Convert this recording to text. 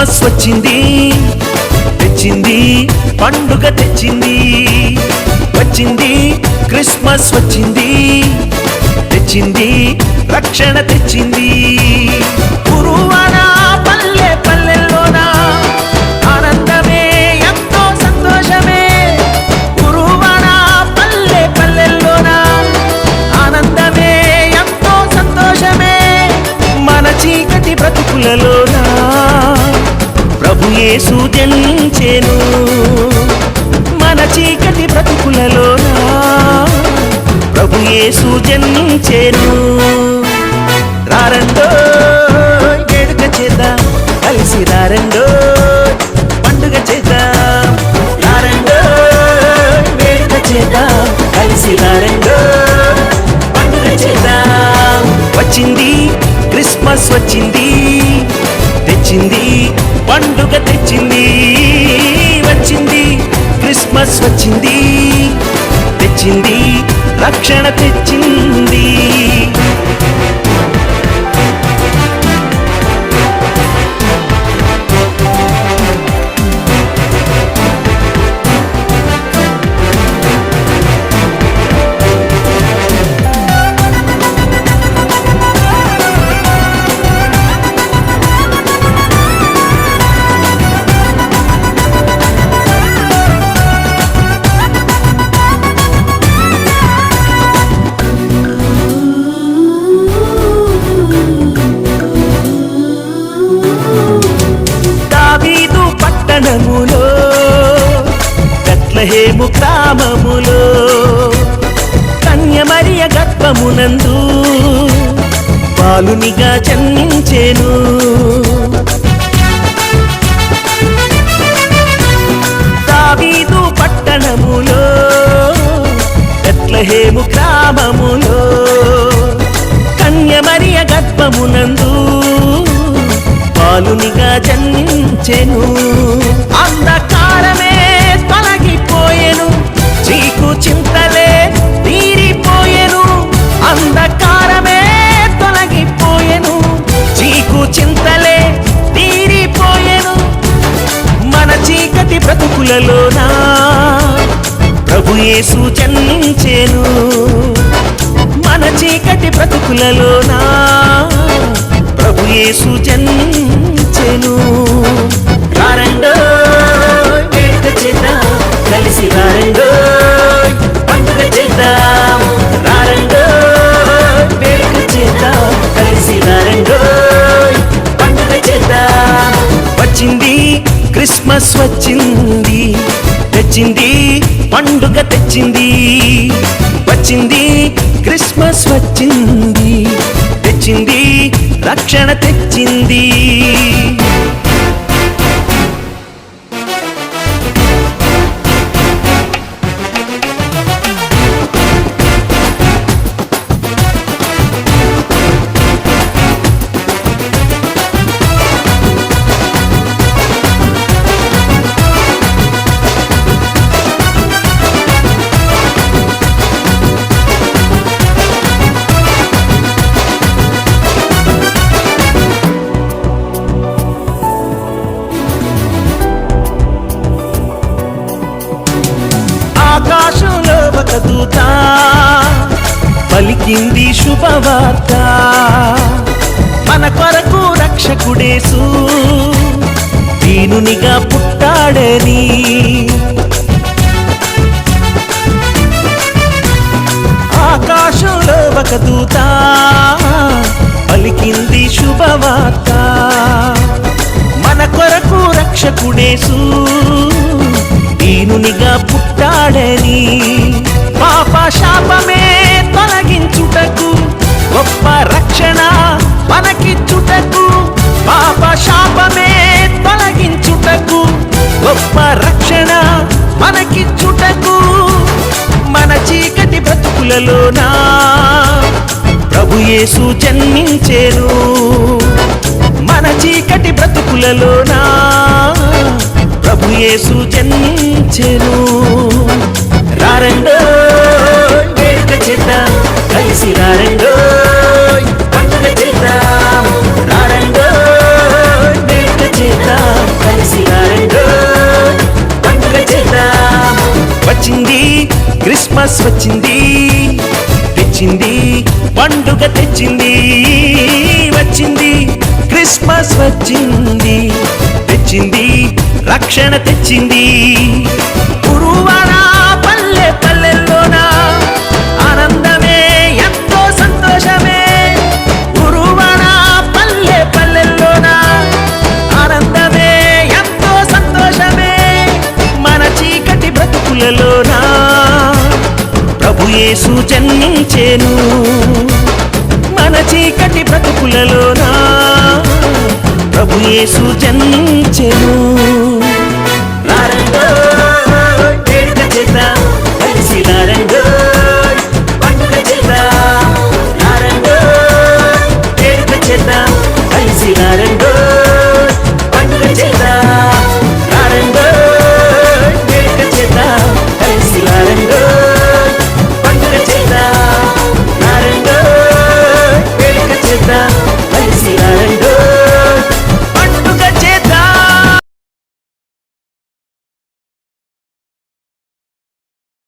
Christmas వచ్చింది, తెచ్చింది పండుగ తెచ్చింది. వచ్చింది క్రిస్మస్ వచ్చింది, తెచ్చింది రక్షణ తెచ్చింది. గురువాన పల్లె పల్లెల్లోన ఆనందమే ఎంతో సంతోషమే. గురువాన పల్లె పల్లెల్లోన ఆనందమే ఎంతో సంతోషమే. మన చీకటి బ్రతుకులలోన ప్రభు యేసు జనించెను. మన చీకటి బ్రతుకులలోన ప్రభు యేసు జన్మించెను. రారండో వేడుక చేద్దాం, కలిసి రారండో పండుగ చేద్దాం. రారండో వేడుక చేద్దాం, కలిసి రారండో పండుగ చేద్దాం. వచ్చింది క్రిస్మస్ వచ్చింది, తెచ్చింది పండుగ తెచ్చింది. వచ్చింది క్రిస్మస్ వచ్చింది, తెచ్చింది రక్షణ తెచ్చింది. బెత్లెహేము గ్రామములో కన్య మరియ గర్భమునందు బాలునిగా జన్మించెను. దావీదు పట్టణములో బెత్లెహేము గ్రామములో కన్య మరియ గర్భమునందు బాలునిగా జన్మించెను. అంధకారమే తొలగిపోయెను, చీకు చింతలే తీరిపోయెను. అంధకారమే తొలగిపోయెను, చీకు చింతలే తీరిపోయెను. మన చీకటి బ్రతుకులలోన ప్రభు యేసు జన్మించెను. మన చీకటి బ్రతుకులలోన ప్రభు యేసు జన్మించెను. రారండో వేడుక చేద్దాం, కలిసి రారండో పండుగ చేద్దాం. రారండో వేడుక చేద్దాం, కలిసి రారండో పండుగ చేద్దాం. వచ్చింది క్రిస్మస్ వచ్చింది, తెచ్చింది పండుగ తెచ్చింది. వచ్చింది క్రిస్మస్ వచ్చింది, తెచ్చింది రక్షణ తెచ్చింది. ఆకాశంలో ఒక దూత పలికింది శుభవార్త. మన కొరకు రక్షకుడేసు దీనునిగా పుట్టాడని. ఆకాశంలో ఒక దూత పలికింది శుభవార్త. మన కొరకు రక్షకుడేసు దీనునిగా పుట్టాడని. పాప శాపమే తొలగించుటకు, గొప్ప రక్షణ మనకిచ్చుటకు. పాప శాపమే తొలగించుటకు, గొప్ప రక్షణ మనకిచ్చుటకు. మన చీకటి బ్రతుకులలోన ప్రభు యేసు జన్మించెను. మన చీకటి బ్రతుకులలోన ప్రభు యేసు జన్మించెను. రారండో వేడుక చేద్దాం, కలిసి రారండో పండుగ చేద్దాం. రారండో వేడుక చేద్దాం, వచ్చింది, క్రిస్మస్ వచ్చింది, తెచ్చింది పండుగ తెచ్చింది. వచ్చింది క్రిస్మస్ వచ్చింది, తెచ్చింది రక్షణ తెచ్చింది. గురువాడ పల్లె పల్లెల్లోన ఆనందమే ఎంతో సంతోషమే. గురువాడ పల్లె పల్లెల్లోన ఆనందమే ఎంతో సంతోషమే. మన చీకటి బ్రతుకులలోన ప్రభు యేసు జన్మించెను. మన చీకటి బ్రతుకులలోన ప్రభు యేసు జన్మించెను. రారండో